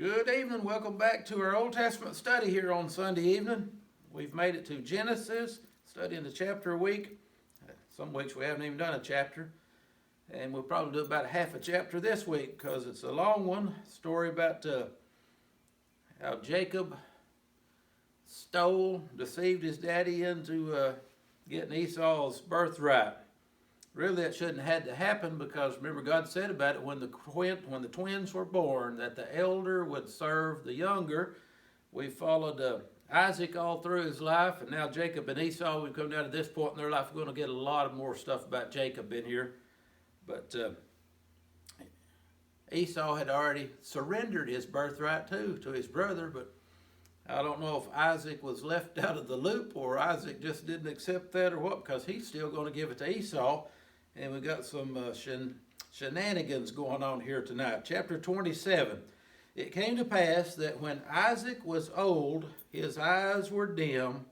Good evening. Welcome back to our Old Testament study here on Sunday evening. We've made it to Genesis, studying the chapter a week. Some weeks we haven't even done a chapter. And we'll probably do about half a chapter this week because it's a long one. Story about how Jacob deceived his daddy into getting Esau's birthright. Really, that shouldn't have had to happen because remember God said about it when the twins were born that the elder would serve the younger. We followed Isaac all through his life, and now Jacob and Esau. We've come down to this point in their life. We're going to get a lot of more stuff about Jacob in here, but Esau had already surrendered his birthright to his brother, but I don't know if Isaac was left out of the loop or Isaac just didn't accept that or what, because he's still going to give it to Esau. And we got some shenanigans going on here tonight. Chapter 27. It came to pass that when Isaac was old, his eyes were dim,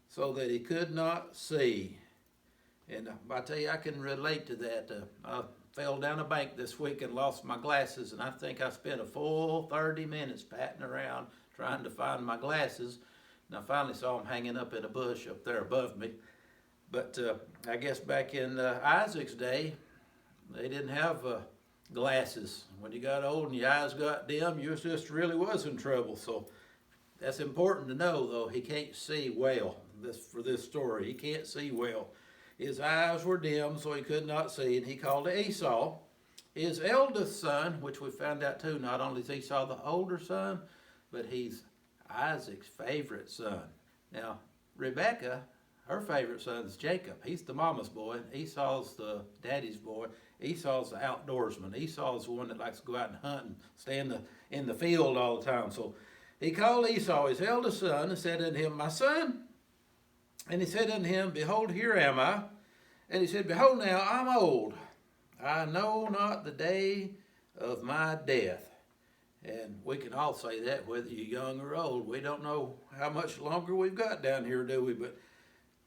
so that he could not see. And I tell you, I can relate to that. I fell down a bank this week and lost my glasses, and I think I spent a full 30 minutes patting around trying to find my glasses. And I finally saw them hanging up in a bush up there above me. But I guess back in Isaac's day, they didn't have glasses. When you got old and your eyes got dim, you just really was in trouble. So that's important to know, though. He can't see well for this story. He can't see well. His eyes were dim, so he could not see, and he called to Esau, his eldest son, which we found out too. Not only is Esau the older son, but he's Isaac's favorite son. Now, Rebekah, her favorite son is Jacob. He's the mama's boy. Esau's the daddy's boy. Esau's the outdoorsman. Esau's the one that likes to go out and hunt and stay in the field all the time. So he called Esau, his eldest son, and said unto him, My son. And he said unto him, Behold, here am I. And he said, Behold now, I'm old. I know not the day of my death. And we can all say that, whether you're young or old. We don't know how much longer we've got down here, do we? But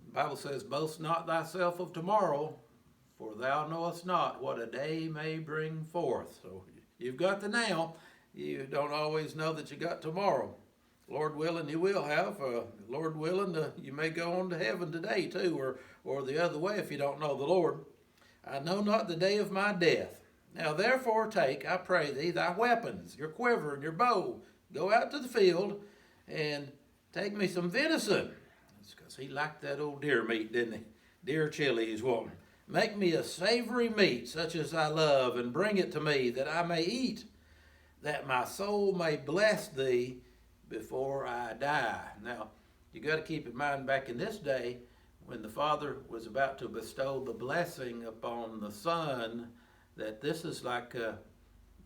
the Bible says, Boast not thyself of tomorrow, for thou knowest not what a day may bring forth. So you've got the now. You don't always know that you got tomorrow. Lord willing, you will have. Lord willing, you may go on to heaven today too, or the other way if you don't know the Lord. I know not the day of my death. Now therefore take, I pray thee, thy weapons, your quiver and your bow. Go out to the field and take me some venison. Because he liked that old deer meat, didn't he? Deer chili he's wanting. Make me a savory meat, such as I love, and bring it to me, that I may eat, that my soul may bless thee before I die. Now, you got to keep in mind, back in this day, when the father was about to bestow the blessing upon the son, that this is like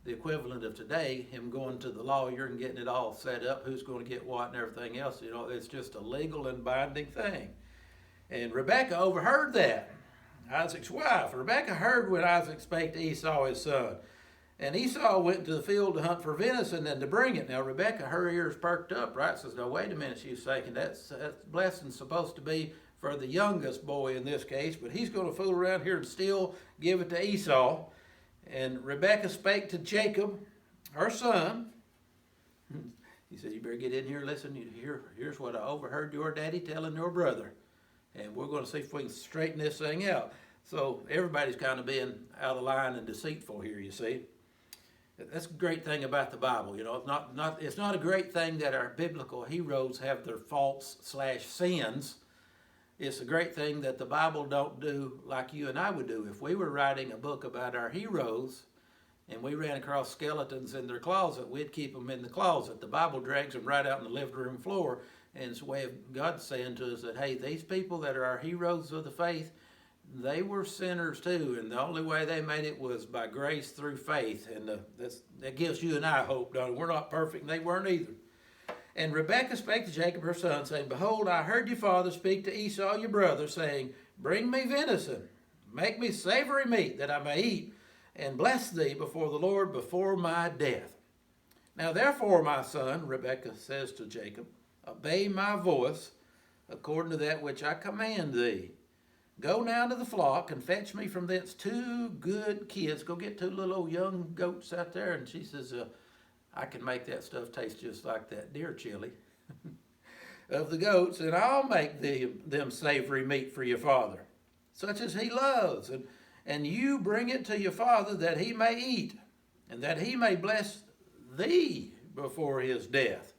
the equivalent of today, him going to the lawyer and getting it all set up, who's going to get what and everything else. You know, it's just a legal and binding thing. And Rebekah overheard that. Isaac's wife. Rebekah heard when Isaac spake to Esau his son. And Esau went to the field to hunt for venison and to bring it. Now Rebekah, her ears perked up, right? Says, no, wait a minute, she's thinking that blessing's supposed to be for the youngest boy in this case, but he's going to fool around here and still give it to Esau. And Rebekah spake to Jacob, her son. He said, you better get in here, listen, here's what I overheard your daddy telling your brother. And we're going to see if we can straighten this thing out. So everybody's kind of being out of line and deceitful here, you see. That's a great thing about the Bible. You know, it's not a great thing that our biblical heroes have their faults/sins. It's a great thing that the Bible don't do like you and I would do. If we were writing a book about our heroes and we ran across skeletons in their closet, we'd keep them in the closet. The Bible drags them right out on the living room floor, and it's a way of God saying to us that, hey, these people that are our heroes of the faith, they were sinners too, and the only way they made it was by grace through faith. And that gives you and I hope, don't it? We're not perfect, and they weren't either. And Rebekah spake to Jacob her son, saying, Behold, I heard your father speak to Esau your brother, saying, Bring me venison, make me savory meat, that I may eat, and bless thee before the Lord before my death. Now therefore, my son, Rebekah says to Jacob, Obey my voice, according to that which I command thee. Go now to the flock, and fetch me from thence 2 good kids. Go get 2 little old young goats out there. And she says, I can make that stuff taste just like that deer chili of the goats, and I'll make them savory meat for your father, such as he loves. And you bring it to your father that he may eat, and that he may bless thee before his death.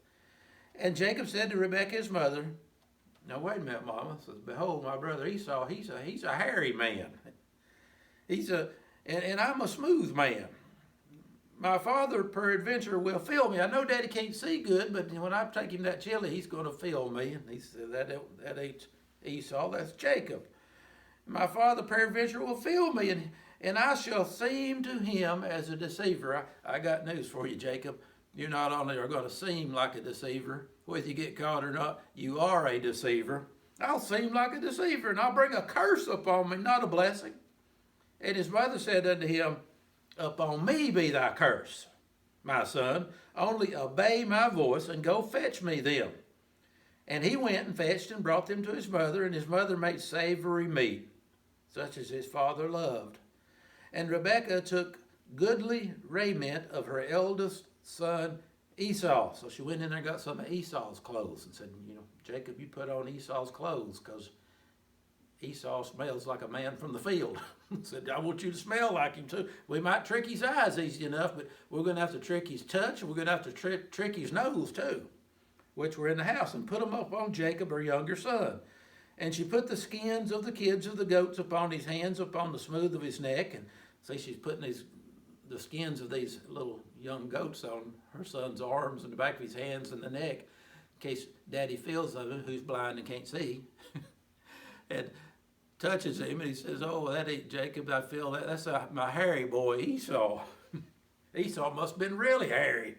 And Jacob said to Rebekah his mother, now wait a minute, Mama. Says, behold, my brother Esau, he's a hairy man. And I'm a smooth man. My father peradventure will feel me. I know Daddy can't see good, but when I take him that chili, he's going to feel me. And he said, that ain't Esau, that's Jacob. My father peradventure will feel me, and I shall seem to him as a deceiver. I got news for you, Jacob. You not only are going to seem like a deceiver, whether you get caught or not, you are a deceiver. I'll seem like a deceiver, and I'll bring a curse upon me, not a blessing. And his mother said unto him, upon me be thy curse, my son. Only obey my voice, and go fetch me them. And he went and fetched and brought them to his mother, and his mother made savory meat, such as his father loved. And Rebekah took goodly raiment of her eldest son Esau. So she went in there and got some of Esau's clothes and said, Jacob, you put on Esau's clothes because Esau smells like a man from the field. Said, I want you to smell like him too. We might trick his eyes easy enough, but we're going to have to trick his touch, and we're going to have to trick his nose too, which were in the house, and put them up on Jacob, her younger son. And she put the skins of the kids of the goats upon his hands, upon the smooth of his neck. And see, she's putting the skins of these little young goats on her son's arms and the back of his hands and the neck, in case Daddy feels of him, who's blind and can't see, and touches him, and he says, oh, that ain't Jacob, I feel that. That's my hairy boy, Esau. Esau must have been really hairy.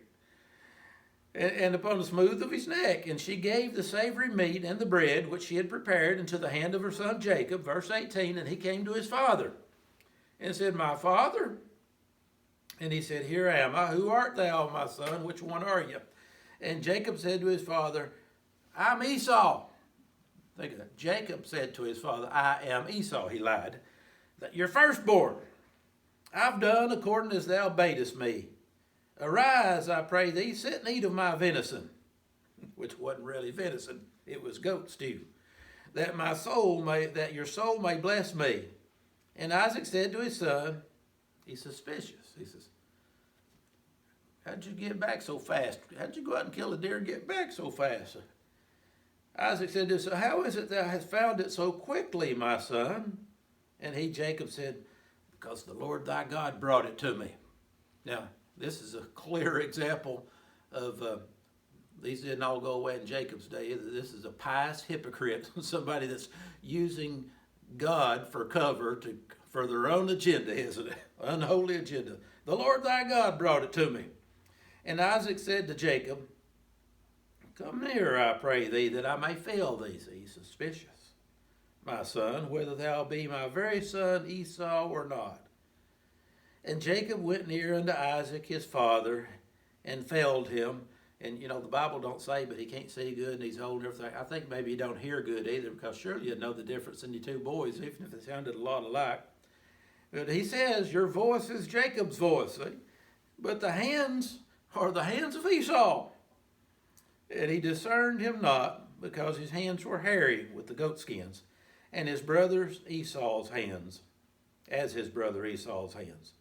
And upon the smooth of his neck. And she gave the savory meat and the bread, which she had prepared, into the hand of her son Jacob. Verse 18, and he came to his father, and said, my father? And he said, here am I. Who art thou, my son? Which one are you? And Jacob said to his father, I'm Esau. Think of that. Jacob said to his father, I am Esau. He lied. That your firstborn. I've done according as thou badest me. Arise, I pray thee, sit and eat of my venison, which wasn't really venison, it was goat stew, that your soul may bless me. And Isaac said to his son, he's suspicious. He says, how'd you get back so fast? How'd you go out and kill a deer and get back so fast? Isaac said to him, so how is it thou hast found it so quickly, my son? And Jacob said, because the Lord thy God brought it to me. Now, this is a clear example of, these didn't all go away in Jacob's day. This is a pious hypocrite, somebody that's using God for cover for their own agenda, isn't it? Unholy agenda. The Lord thy God brought it to me. And Isaac said to Jacob, come near, I pray thee, that I may feel thee. He's suspicious, my son, whether thou be my very son Esau or not. And Jacob went near unto Isaac his father, and felled him. And the Bible don't say, but he can't see good, and he's old and everything. I think maybe he don't hear good either, because surely you'd know the difference in your two boys, even if they sounded a lot alike. But he says, your voice is Jacob's voice, see? But the hands are the hands of Esau. And he discerned him not, because his hands were hairy with the goatskins, and his brother's Esau's hands, as his brother Esau's hands.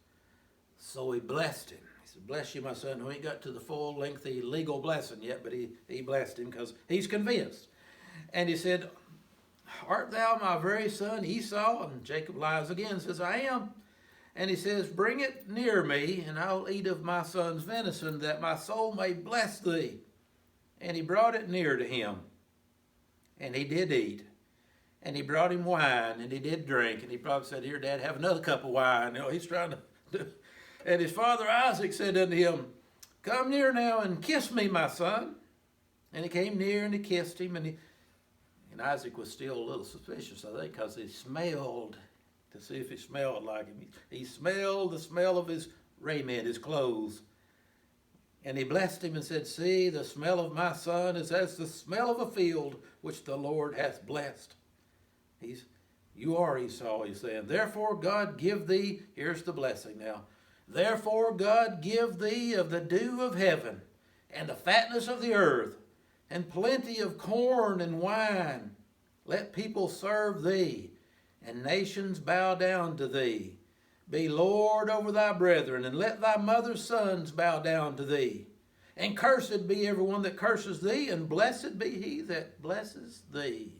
So he blessed him. He said, bless you, my son. We ain't got to the full lengthy legal blessing yet, but he blessed him because he's convinced. And he said, art thou my very son Esau? And Jacob lies again, says, I am. And he says, bring it near me, and I'll eat of my son's venison, that my soul may bless thee. And he brought it near to him, and he did eat. And he brought him wine, and he did drink. And he probably said, here, Dad, have another cup of wine. He's trying to do. And his father Isaac said unto him, come near now and kiss me, my son. And he came near and he kissed him. And Isaac was still a little suspicious, I think, because he smelled, to see if he smelled like him. He smelled the smell of his raiment, his clothes. And he blessed him and said, see, the smell of my son is as the smell of a field which the Lord hath blessed. You are Esau, he's saying. Therefore God give thee, here's the blessing now, Therefore God give thee of the dew of heaven, and the fatness of the earth, and plenty of corn and wine. Let people serve thee, and nations bow down to thee. Be Lord over thy brethren, and let thy mother's sons bow down to thee. And cursed be everyone that curses thee, and blessed be he that blesses thee.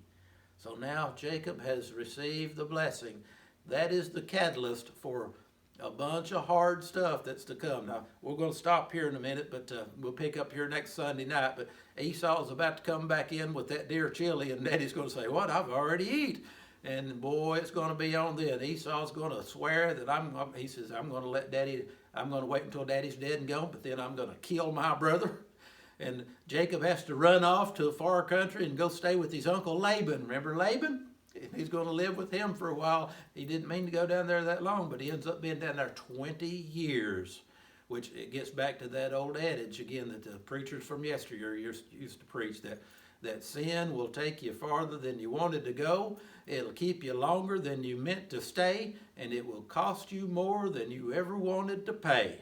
So now Jacob has received the blessing. That is the catalyst for a bunch of hard stuff that's to come. Now, we're going to stop here in a minute, but we'll pick up here next Sunday night. But Esau's about to come back in with that deer chili, and Daddy's going to say, "What? I've already eat." And boy, it's going to be on then. Esau's going to swear that he says, I'm going to wait until Daddy's dead and gone, but then I'm going to kill my brother. And Jacob has to run off to a far country and go stay with his uncle Laban. Remember Laban? He's going to live with him for a while. He didn't mean to go down there that long, but he ends up being down there 20 years, which it gets back to that old adage again that the preachers from yesteryear used to preach, that sin will take you farther than you wanted to go. It'll keep you longer than you meant to stay, and it will cost you more than you ever wanted to pay.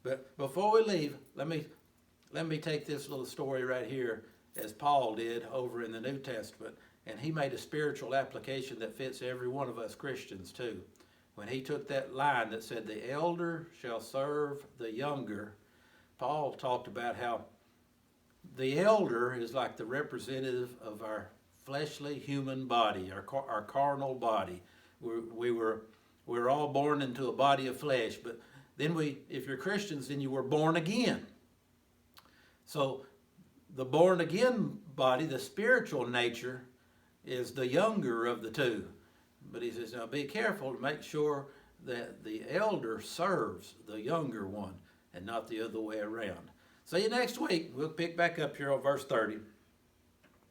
But before we leave, let me take this little story right here, as Paul did over in the New Testament. And he made a spiritual application that fits every one of us Christians too. When he took that line that said, the elder shall serve the younger, Paul talked about how the elder is like the representative of our fleshly human body, our carnal body. We're all born into a body of flesh, but then if you're Christians, then you were born again. So the born again body, the spiritual nature, is the younger of the two. But he says, now be careful to make sure that the elder serves the younger one and not the other way around. See you next week. We'll pick back up here on verse 30.